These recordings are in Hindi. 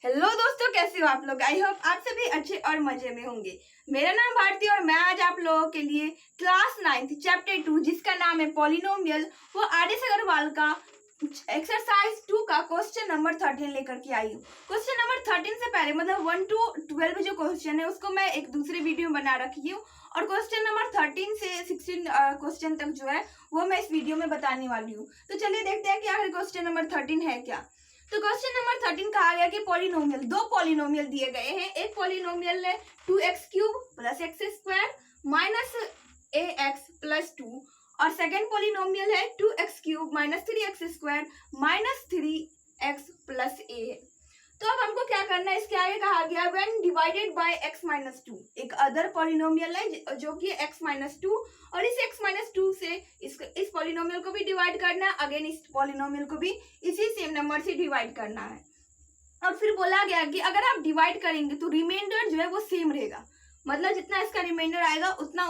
हेलो दोस्तों, कैसे हो आप लोग। आई होप आप सभी अच्छे और मजे में होंगे। मेरा नाम भारती और मैं आज आप लोगों के लिए क्लास 9 चैप्टर 2 जिसका नाम है पॉलिनोमियल वो आर एस अग्रवाल का एक्सरसाइज 2 का क्वेश्चन नंबर 13 लेकर के आई हूँ। क्वेश्चन नंबर 13 से पहले मतलब 1 to 12 जो क्वेश्चन है उसको मैं एक दूसरे वीडियो में बना रखी हूँ और क्वेश्चन नंबर 13 से 16 क्वेश्चन तक जो है वो मैं इस वीडियो में बताने वाली हूँ। तो चलिए देखते हैं कि आखिर क्वेश्चन नंबर 13 है क्या। तो क्वेश्चन नंबर 13 कहा गया कि पॉलिनोमियल, दो पॉलिनोमियल दिए गए हैं। एक पॉलिनोमियल है 2x³ plus x² minus ax plus 2 और सेकेंड पॉलिनोमियल है 2x³ minus 3x² minus 3x plus a है। तो अब हमको क्या करना है, इसके आगे कहा गया when divided by x minus 2, एक अदर पॉलिनोमियल है जो कि x माइनस 2 और इस x माइनस 2 से इस पॉलिनोमियल को भी डिवाइड करना है, अगेन इस पॉलिनोमियल को भी इसी सेम नंबर से डिवाइड करना है। और फिर बोला गया कि अगर आप डिवाइड करेंगे तो रिमाइंडर जो है वो सेम रहेगा, मतलब जितना इसका रिमाइंडर आएगा उतना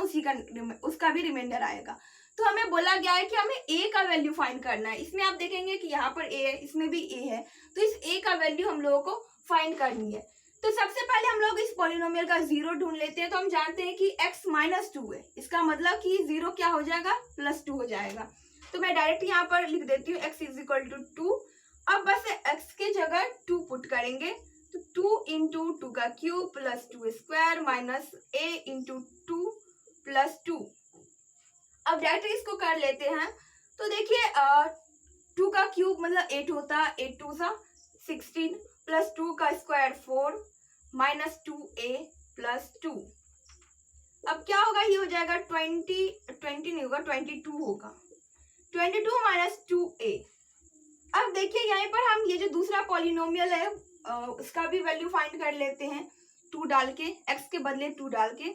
उसका भी रिमाइंडर आएगा। तो हमें बोला गया है कि हमें a का वैल्यू फाइंड करना है। इसमें आप देखेंगे कि यहाँ पर a है, इसमें भी a है, तो इस a का वैल्यू हम लोगों को फाइंड करनी है। तो सबसे पहले हम लोग इस पॉलिनोमियल का जीरो ढूंढ लेते हैं। तो हम जानते हैं कि x माइनस 2 है, इसका मतलब कि जीरो क्या हो जाएगा, प्लस 2 हो जाएगा। तो मैं डायरेक्ट यहाँ पर लिख देती हूँ x इज इक्वल टू 2। अब बस x के जगह 2 पुट करेंगे तो 2 इंटू 2 का cube plus 2 square minus a into 2 plus 2। अब डायरेक्ट इसको कर लेते हैं। तो देखिए 2 का क्यूब मतलब 8 होता है, 8 2 सा 16 प्लस 2 का स्क्वायर 4 माइनस 2a प्लस 2। अब क्या होगा, ये हो जाएगा 20 नहीं होगा 22 होगा, 22 माइनस 2a। अब देखिए यहाँ पर हम ये जो दूसरा पॉलिनोमियल है उसका भी वैल्यू फाइंड कर लेते हैं। 2 डाल के, x के बदले 2 डाल के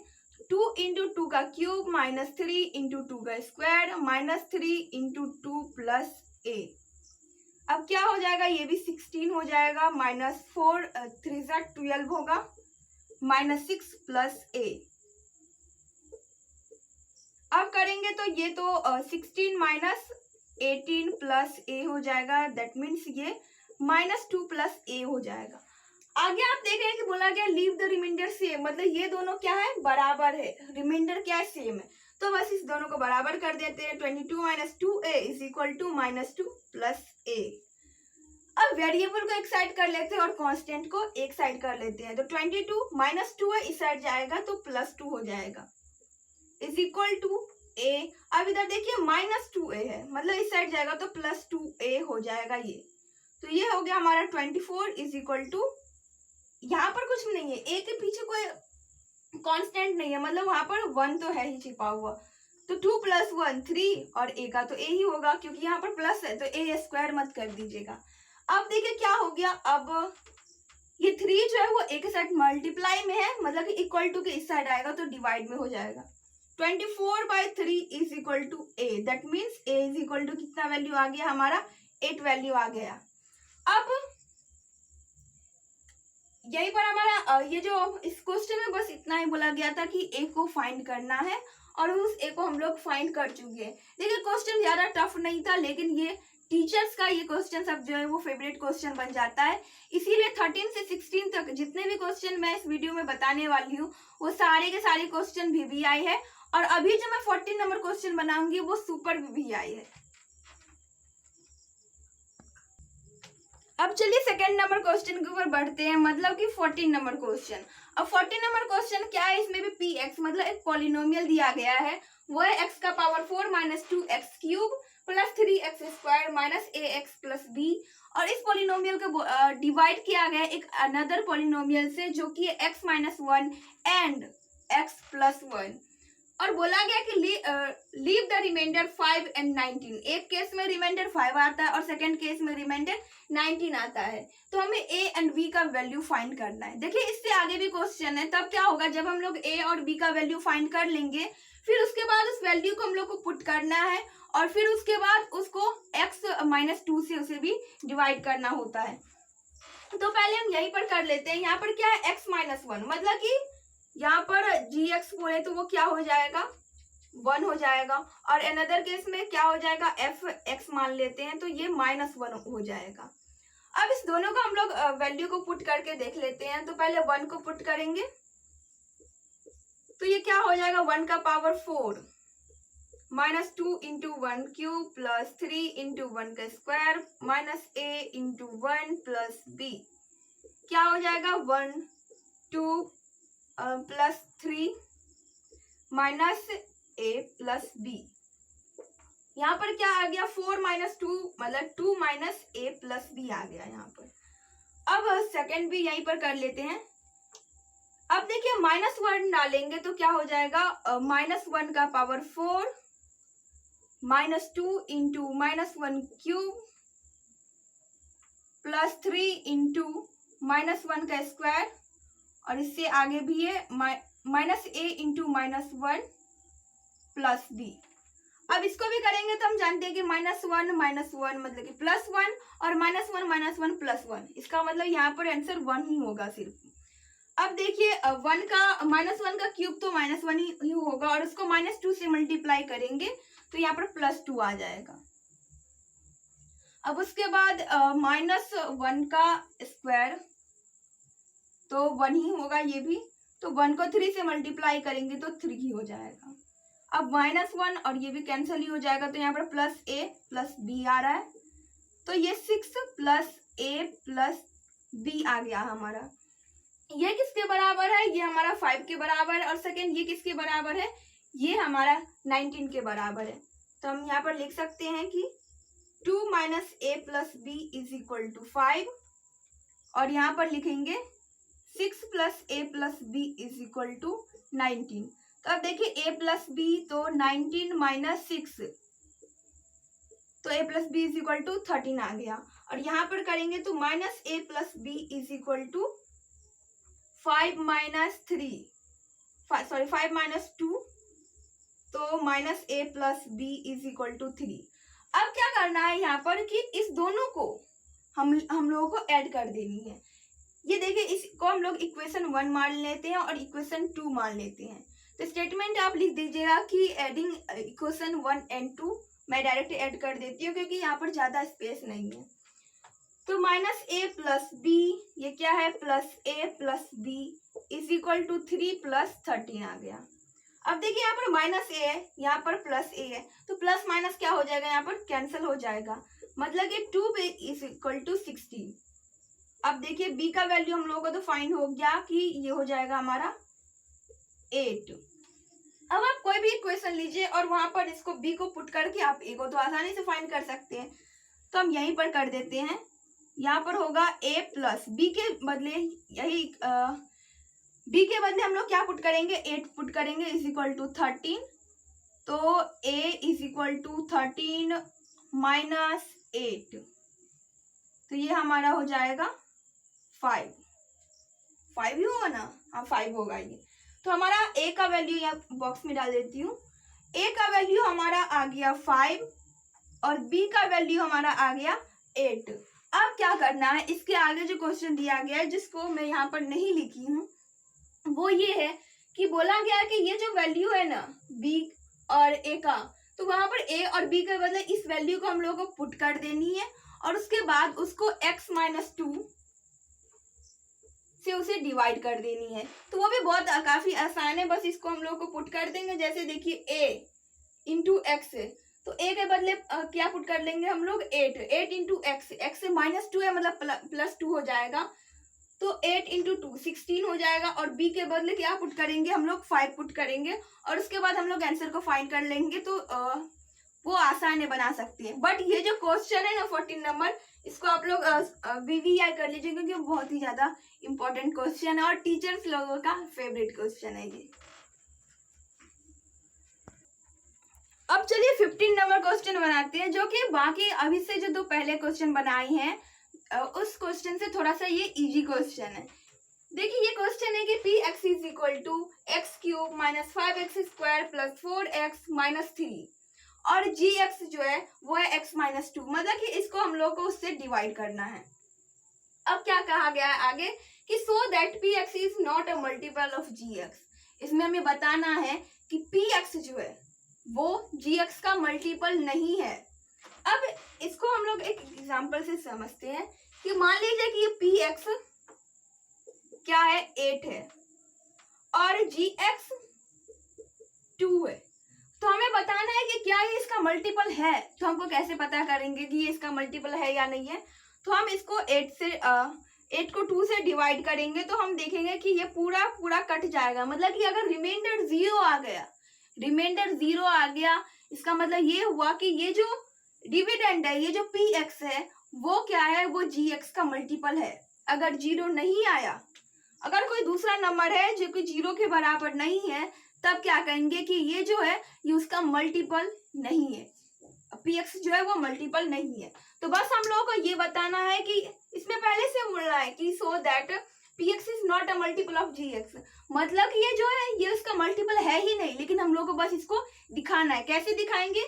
2 इंटू 2 का क्यूब माइनस 3 इंटू 2 का square minus 3 into 2 plus a। अब क्या हो जाएगा, ये भी 16 हो जाएगा, माइनस 4 3 सा 12 होगा, माइनस 6 प्लस a। अब करेंगे तो ये तो 16 माइनस 18 प्लस a हो जाएगा, दैट मीन्स ये माइनस 2 प्लस a हो जाएगा। आगे आप देख रहे हैं कि बोला गया लीव द रिमाइंडर सेम, मतलब ये दोनों क्या है, बराबर है, रिमाइंडर क्या है, सेम है। तो बस इस दोनों को बराबर कर देते हैं। 22 minus 2a is equal to minus 2 plus a। अब वेरिएबल को एक साइड कर लेते हैं और कांस्टेंट को एक साइड कर लेते हैं। तो 22 माइनस 2 है, इस साइड जाएगा तो प्लस 2 हो जाएगा, इज इक्वल टू a। अब इधर देखिए माइनस 2a है, मतलब इस साइड जाएगा तो प्लस 2a हो जाएगा ये। तो ये हो गया हमारा 24 इज इक्वल टू, यहाँ पर कुछ नहीं है, a के पीछे कोई कांस्टेंट नहीं है, मतलब वहां पर 1 तो है ही छिपा हुआ। तो 2 प्लस 1 3 और a का तो a ही होगा क्योंकि यहाँ पर प्लस है, तो a स्क्वायर मत कर दीजिएगा। अब देखिए क्या हो गया, अब ये 3 जो है वो a के साथ मल्टीप्लाई में है, मतलब कि इक्वल टू के इस साइड आएगा तो डिवाइड में हो जाएगा। 24/3 is equal to a, that means a is equal to कितना वैल्यू आ गया हमारा, 8 वैल्यू आ गया। अब यहीं पर हमारा ये जो इस क्वेश्चन में बस इतना ही बोला गया था कि a को फाइंड करना है और उस a को हम लोग फाइंड कर चुके हैं। देखिए क्वेश्चन ज्यादा टफ नहीं था, लेकिन ये टीचर्स का ये क्वेश्चन सब जो है वो फेवरेट क्वेश्चन बन जाता है। इसीलिए 13 से 16 तक जितने भी क्वेश्चन मैं इस वीडियो में बताने वाली हूँ वो सारे के सारे क्वेश्चन VVI है और अभी जो मैं 14 नंबर क्वेश्चन बनाऊंगी वो सुपर VVI है। अब चलिए सेकंड नंबर क्वेश्चन के ऊपर बढ़ते हैं, मतलब कि 14 नंबर क्वेश्चन। अब 14 नंबर क्वेश्चन क्या है, इसमें भी px मतलब एक पॉलिनोमियल दिया गया है, वो है x का power 4 minus 2x³ plus 3x square minus ax plus b। और इस पॉलिनोमियल को डिवाइड किया गया एक अनदर पॉलिनोमियल से जो कि x minus 1 and x plus 1। और बोला गया कि लीव द रिमाइंडर 5 एंड 19। एक केस में रिमाइंडर 5 आता है और सेकंड केस में रिमाइंडर 19 आता है। तो हमें a एंड b का वैल्यू फाइंड करना है। देखिए इससे आगे भी क्वेश्चन है, तब क्या होगा जब हम लोग a और b का वैल्यू फाइंड कर लेंगे, फिर उसके बाद उस वैल्यू को हम लोग को पुट करना है और फिर उसके बाद उसको x माइनस 2 से उसे भी डिवाइड करना होता है। तो पहले हम यहीं पर कर लेते हैं। यहाँ पर क्या है, x माइनस 1, मतलब कि यहाँ पर gx बोले तो वो क्या हो जाएगा, 1 हो जाएगा। और अनदर केस में क्या हो जाएगा, f x मान लेते हैं तो ये -1 हो जाएगा। अब इस दोनों को हम लोग वैल्यू को पुट करके देख लेते हैं। तो पहले 1 को पुट करेंगे तो ये क्या हो जाएगा, 1 का power 4 minus 2 into 1 cube plus 3 into 1 का square minus a into 1 plus b, क्या हो जाएगा 1 2 plus 3 minus a plus b। यहाँ पर क्या आ गया 4 माइनस 2 मतलब 2 माइनस a प्लस b आ गया यहाँ पर। अब सेकंड भी यहीं पर कर लेते हैं। अब देखिए -1 डालेंगे तो क्या हो जाएगा, -1 का power 4 minus 2 into -1 cube plus 3 into -1 का स्क्वायर, और इससे आगे भी है minus a into -1 plus b। अब इसको भी करेंगे तो हम जानते हैं कि -1 मतलब कि +1 और -1 +1, इसका मतलब यहाँ पर आंसर 1 ही होगा सिर्फ। अब देखिए 1 का क्यूब तो -1 ही होगा, और उसको -2 से मल्टीप्लाई करेंगे तो यहाँ पर +2 आ जाएगा। अब उसके बाद -1 का स्क्वायर तो 1 ही होगा ये भी, तो 1 को 3 से मल्टीप्लाई करेंगे तो 3 ही हो जाएगा। अब -1 और ये भी कैंसिल ही हो जाएगा, तो यहाँ पर प्लस a प्लस b आ रहा है, तो ये 6 प्लस a प्लस b आ गया हमारा। ये किसके बराबर है, ये हमारा 5 के बराबर है, और सेकेंड ये किसके बराबर है, ये हमारा 19 के बराबर है। तो हम यहाँ पर लिख सकते हैं कि 2 minus a plus b is equal to 5, और यहाँ पर लिखेंगे 6 plus a plus b is equal to 19। तो अब देखिए a प्लस b तो 19 माइनस 6, तो a plus b is equal to 13 आ गया, और यहाँ पर करेंगे तो minus a plus b is equal to 5 minus 2, तो minus a plus b is equal to 3। अब क्या करना है यहाँ पर कि इस दोनों को हम लोगों को ऐड कर देनी है। ये देखिए इसको हम लोग इक्वेशन 1 मान लेते हैं और इक्वेशन 2 मान लेते हैं। तो स्टेटमेंट आप लिख दीजिएगा कि एडिंग इक्वेशन 1 एंड 2, मैं डायरेक्ट ऐड कर देती हूँ क्योंकि यहाँ पर ज्यादा स्पेस नहीं है। तो माइनस a प्लस बी, ये क्या है plus a plus b is equal to 3 plus 13 आ गया। अब देखिए यहाँ पर माइनस a है, यहाँ पर प्लस a है, तो प्लस माइनस क्या हो जाएगा, यहाँ पर कैंसिल हो जाएगा, मतलब कि 2 इज इक्वल टू 16। अब देखिए b का वैल्यू हम लोगों को तो फाइंड हो गया कि ये हो जाएगा हमारा 8। अब आप कोई भी इक्वेशन लीजिए और वहां पर इसको b को पुट करके आप a को तो आसानी से फाइंड कर सकते हैं। तो हम यहीं पर कर देते हैं, यहाँ पर होगा a प्लस b के बदले b के बदले हम लोग क्या पुट करेंगे, 8 पुट करेंगे इज इक्वल टू 13। तो a is equal to 13 minus 8, तो ये हमारा हो जाएगा 5 ही होगा ना, हाँ 5 होगा ये। तो हमारा a का वैल्यू यहाँ बॉक्स में डाल देती हूँ, a का वैल्यू हमारा आ गया 5 और b का वैल्यू हमारा आ गया 8। अब क्या करना है, इसके आगे जो क्वेश्चन दिया गया है जिसको मैं यहाँ पर नहीं लिखी हूँ वो ये है कि बोला गया है कि ये जो वैल्यू है ना b और a का, तो वहां पर a और b के बदले इस वैल्यू को हम लोगों को पुट कर देनी है और उसके बाद उसको x माइनस 2 से उसे डिवाइड कर देनी है। तो वो भी बहुत काफी आसान है, बस इसको हम लोग को पुट कर देंगे। जैसे देखिए a इंटू एक्स है, तो a के बदले क्या पुट कर लेंगे हम लोग 8 इंटू एक्स से माइनस 2 है मतलब प्लस 2 हो जाएगा, तो 8 इंटू 2 16 हो जाएगा। और b के बदले क्या पुट करेंगे हम लोग 5 पुट करेंगे और उसके बाद हम लोग आंसर को फाइंड कर लेंगे। तो वो आसान है, बना सकते हैं। बट ये जो क्वेश्चन है ना 14 नंबर, इसको आप लोग VVI कर लीजिए क्योंकि बहुत ही ज्यादा इंपॉर्टेंट क्वेश्चन है और टीचर्स लोगों का फेवरेट क्वेश्चन है ये। अब चलिए 15 नंबर क्वेश्चन बनाते हैं, जो कि बाकी अभी से जो 2 पहले क्वेश्चन बनाए हैं उस क्वेश्चन से थोड़ा सा ये इजी क्वेश्चन है। देखिए ये क्वेश्चन है कि px is equal to x cube minus 5x square plus 4x minus 3 और gx जो है वो है x माइनस 2, मतलब कि इसको हम लोग को उससे डिवाइड करना है। अब क्या कहा गया है आगे कि so that px is not a multiple of gx, इसमें हमें बताना है कि px जो है वो gx का मल्टीपल नहीं है। अब इसको हम लोग एक एग्जांपल से समझते हैं कि मान लीजिए कि ये पी एक्स क्या है 8 है और जी एक्स 2 है, तो हमें बताना है कि क्या ये इसका मल्टीपल है। तो हमको कैसे पता करेंगे कि ये इसका मल्टीपल है या नहीं है? तो हम इसको 8 को 2 से डिवाइड करेंगे तो हम देखेंगे कि ये पूरा पूरा कट जाएगा। मतलब कि अगर रिमाइंडर 0 आ गया, इसका मतलब ये हुआ कि ये जो डिविडेंड है, ये जो पी एक्स है वो क्या है, वो जी एक्स का मल्टीपल है। अगर 0 नहीं आया, अगर कोई दूसरा नंबर है जो कि 0 के बराबर नहीं है, तब क्या कहेंगे कि ये जो है ये उसका मल्टीपल नहीं है, पी एक्स जो है वो मल्टीपल नहीं है। तो बस हम लोगों को ये बताना है कि इसमें पहले से बोलना है कि so that p x is not a multiple of g x. मतलब कि ये जो है ये उसका मल्टीपल है ही नहीं, लेकिन हम लोग को बस इसको दिखाना है। कैसे दिखाएंगे?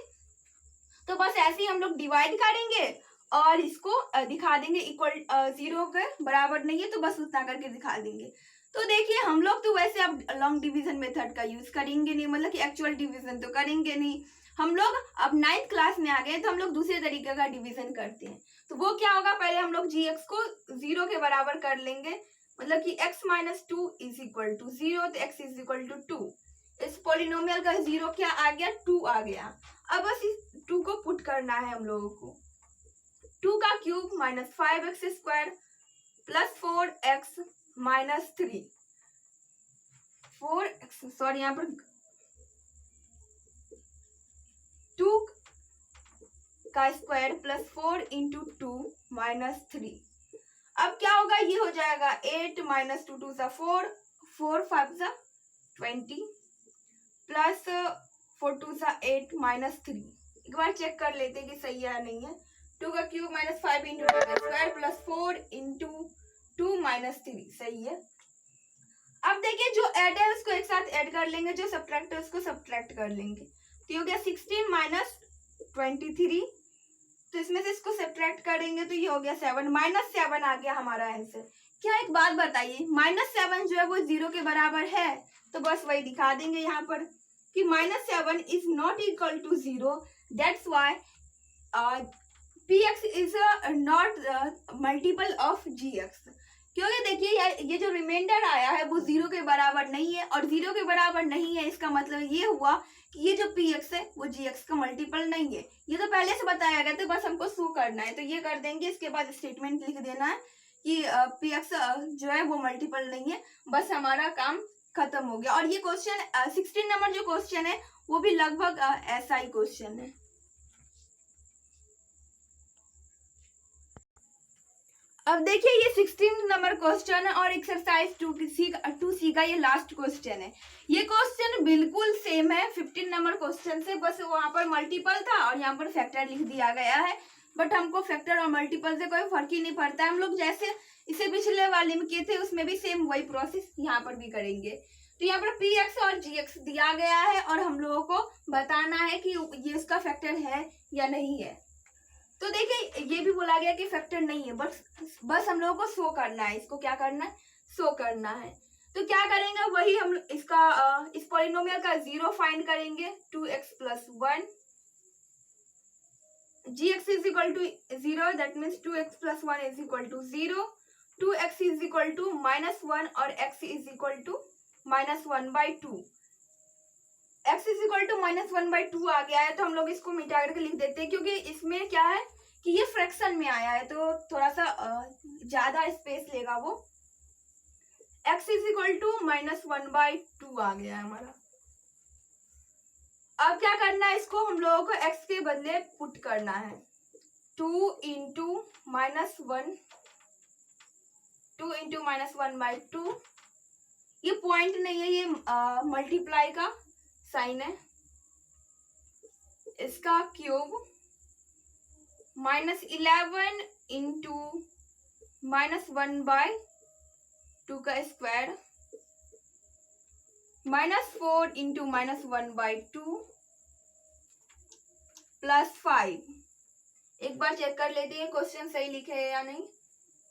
तो बस ऐसे ही हम लोग डिवाइड करेंगे और इसको दिखा देंगे इक्वल 0 के बराबर नहीं है, तो बस उतना करके दिखा देंगे। तो देखिए हम लोग तो वैसे अब लॉन्ग डिवीजन मेथड का यूज करेंगे नहीं, मतलब कि एक्चुअल डिवीजन तो करेंगे नहीं। हम लोग अब 9th क्लास में आ गए तो हम लोग दूसरे तरीके का डिवीजन करते हैं। तो वो क्या होगा, पहले हम लोग जी एक्स को 0 के बराबर कर लेंगे, मतलब कि x minus 2 is equal to 0, तो x इज इक्वल टू 2। इस पोलिनोमियल का 0 क्या आ गया, 2 आ गया। अब बस इस 2 को पुट करना है हम लोगों को। 2 का cube minus 5x square plus 4x minus 3, 4x sorry यहाँ पर 2 का स्क्वायर प्लस 4 इंटू 2 माइनस 3। अब क्या होगा, ये हो जाएगा 8 माइनस 2 2 सा 4, 4 5 सा 20 प्लस 4 2 सा 8 माइनस 3। एक बार चेक कर लेते हैं कि सही है या नहीं है। 2 का क्यूब माइनस 5 इंटू 2 का स्क्वायर प्लस 4 इंटू 2 माइनस 3, सही है। अब देखिए जो ऐड है उसको एक साथ ऐड कर लेंगे, जो सब्ट्रैक्ट है उसको सब्ट्रैक्ट कर लेंगे। तो ये हो गया 16 माइनस 23, तो इसमें से इसको सब्ट्रैक्ट करेंगे तो ये हो गया 7, माइनस 7 आ गया हमारा आंसर। क्या एक बात बताइए, माइनस 7 जो है वो 0 के बराबर है, तो बस वही दिखा देंगे यहाँ पर कि minus 7 is not equal to 0, that's why p x is not multiple of g x. क्योंकि देखिए ये जो रिमाइंडर आया है वो 0 के बराबर नहीं है, और 0 के बराबर नहीं है इसका मतलब ये हुआ कि ये जो पी एक्स है वो जी एक्स का मल्टीपल नहीं है। ये तो पहले से बताया गया था, बस हमको शो करना है। तो ये कर देंगे, इसके बाद स्टेटमेंट लिख देना है कि पी एक्स जो है वो मल्टीपल नहीं है, बस हमारा काम खत्म हो गया। और ये क्वेश्चन 16 नंबर जो क्वेश्चन है वो भी लगभग ऐसा ही क्वेश्चन है। अब देखिए ये 16 नंबर क्वेश्चन है और एक्सरसाइज 2C का ये लास्ट क्वेश्चन है। ये क्वेश्चन बिल्कुल सेम है 15 नंबर क्वेश्चन से, बस वहां पर मल्टीपल था और यहाँ पर फैक्टर लिख दिया गया है। बट हमको फैक्टर और मल्टीपल से कोई फर्क ही नहीं पड़ता है। हम लोग जैसे इसे पिछले वाले में किए थे उसमें भी सेम वही प्रोसेस यहाँ पर भी करेंगे। तो यहाँ पर पी एक्स और जी एक्स दिया गया है और हम लोगों को बताना है कि ये इसका फैक्टर है या नहीं है। तो देखिए ये भी बोला गया कि फैक्टर नहीं है, बस हम लोगों को शो करना है। इसको क्या करना है, शो करना है। तो क्या करेंगे, वही हम इसका इस पॉलिनोमियल का 0 फाइंड करेंगे। 2x plus 1 g x is equal to 0, that means 2x plus 1 is equal to 0। 2x is equal to minus 1 और x is equal to minus 1/2। x is equal to minus 1/2 आ गया है, तो हम लोग इसको मिटा करके लिख देते हैं, क्योंकि इसमें क्या है कि ये फ्रैक्शन में आया है तो थोड़ा सा ज्यादा स्पेस लेगा वो। x is equal to minus 1/2 आ गया है हमारा। अब क्या करना है, इसको हम लोगों को x के बदले पुट करना है। 2 इंटू माइनस 1/2। ये पॉइंट नहीं है, ये मल्टीप्लाई का साइन है। इसका क्यूब माइनस 11 इंटू माइनस 1/2 का square minus 4 into minus 1/2 plus 5। एक बार चेक कर लेते हैं क्वेश्चन सही लिखे है या नहीं।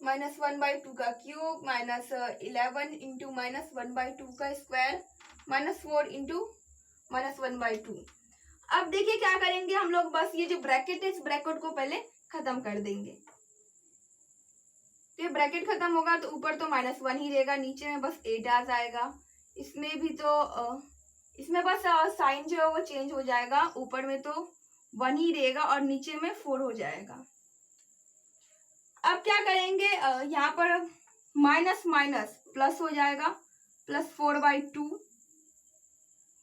माइनस 1/2 का क्यूब माइनस 11 इंटू माइनस 1/2 का स्क्वायर माइनस 4 इंटू माइनस 1/2। अब देखिए क्या करेंगे हम लोग, बस ये जो ब्रैकेट है इस ब्रैकेट को पहले खत्म कर देंगे। तो ये ब्रैकेट खत्म होगा तो ऊपर तो -1 ही रहेगा, नीचे में बस 8 आ जाएगा। इसमें भी तो इसमें बस साइन जो है वो चेंज हो जाएगा, ऊपर में तो 1 ही रहेगा और नीचे में 4 हो जाएगा। अब क्या करेंगे, यहाँ पर माइनस माइनस प्लस हो जाएगा, प्लस 4/2,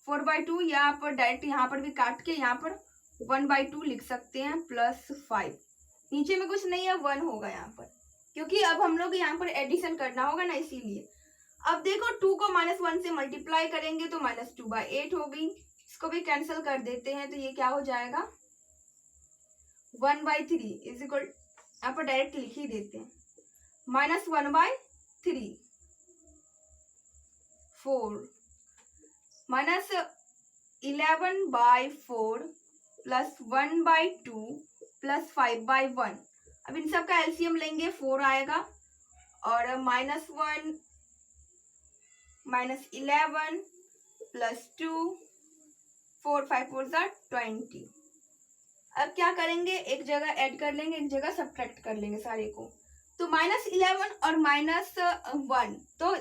4/2 यहाँ पर डायरेक्ट यहाँ पर भी काट के यहाँ पर 1/2 लिख सकते हैं, प्लस 5, नीचे में कुछ नहीं है 1 होगा यहाँ पर, क्योंकि अब हम लोग यहाँ पर एडिशन करना होगा ना, इसीलिए। अब देखो 2 को -1 से मल्टीप्लाई करेंगे तो -2/8 हो गई, इसको भी कैंसिल कर देते हैं तो ये क्या हो जाएगा 1/3 इज इक्वल, यहाँ पर डायरेक्ट लिख ही देते हैं, -1/3, 4 -11/4 प्लस 1/2 प्लस 5/1। अब इन सब का एलसीएम लेंगे 4 आएगा और -1 -11 प्लस 2, 4 5 4 20। अब क्या करेंगे, एक जगह ऐड कर लेंगे, एक जगह सब्ट्रैक्ट कर लेंगे सारे को, तो -11 और -1 तो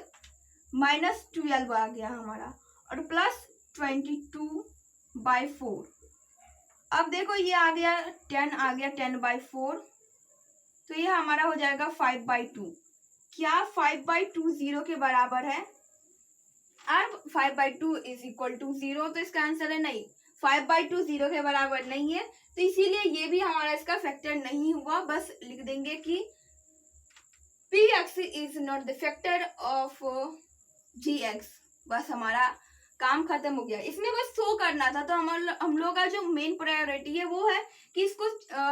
-12 आ गया हमारा, और प्लस 22/4। अब देखो ये आ गया 10 आ गया, 10/4, तो ये हमारा हो जाएगा 5/2। क्या 5/2 0 के बराबर है? अब 5/2 इज इक्वल टू 0, तो इसका आंसर है नहीं, 5/2 0 के बराबर नहीं है, तो इसीलिए ये भी हमारा इसका फैक्टर नहीं हुआ। बस लिख देंगे कि px is not the factor of gx, बस हमारा काम खत्म हो गया। इसमें बस शो करना था, तो हम लोग का जो मेन प्रायोरिटी है वो है कि इसको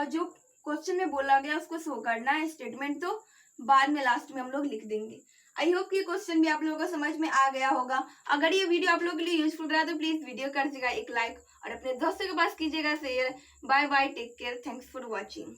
जो क्वेश्चन में बोला गया उसको शो करना है, स्टेटमेंट तो बाद में लास्ट में हम लोग लिख देंगे। आई होप कि क्वेश्चन भी आप लोगों को समझ में आ गया होगा। अगर ये वीडियो आप लोगों के लिए यूजफुल रहा तो प्लीज वीडियो कर दीजिएगा एक लाइक और अपने दोस्तों के पास कीजिएगा share. Bye bye, take care, thanks for watching.